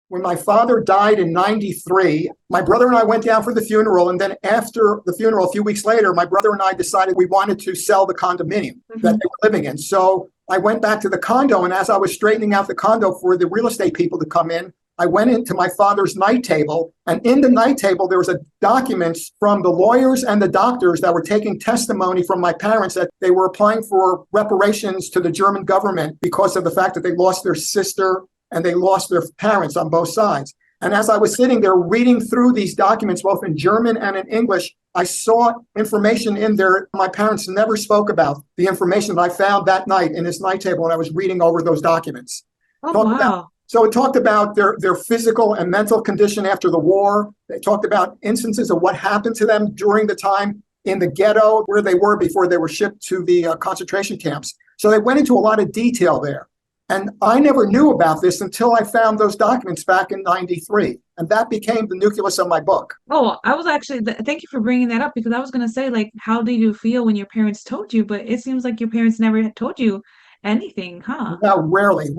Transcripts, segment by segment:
when my father died in 93, my brother and I went down for the funeral. And then after the funeral, a few weeks later, my brother and I decided we wanted to sell the condominium that they were living in. So I went back to the condo. And as I was straightening out the condo for the real estate people to come in, I went into my father's night table. And in the night table, there was a documents from the lawyers and the doctors that were taking testimony from my parents that they were applying for reparations to the German government because of the fact that they lost their sister and they lost their parents on both sides. And as I was sitting there reading through these documents, both in German and in English, I saw information in there my parents never spoke about, the information that I found that night in this night table when I was reading over those documents. Oh, wow. So it talked about their physical and mental condition after the war. They talked about instances of what happened to them during the time in the ghetto where they were before they were shipped to the concentration camps. So they went into a lot of detail there. And I never knew about this until I found those documents back in 93. And that became the nucleus of my book. Oh, I was actually, thank you for bringing that up because I was going to say, like, how did you feel when your parents told you? But it seems like your parents never had told you anything, huh? No, rarely.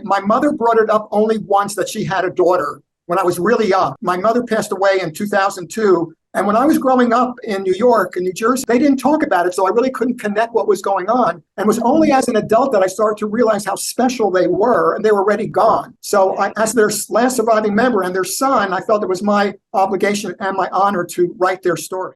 My mother brought it up only once that she had a daughter when I was really young. My mother passed away in 2002. And when I was growing up in New York and New Jersey, they didn't talk about it. So I really couldn't connect what was going on. And it was only as an adult that I started to realize how special they were, and they were already gone. So as their last surviving member and their son, I felt it was my obligation and my honor to write their story.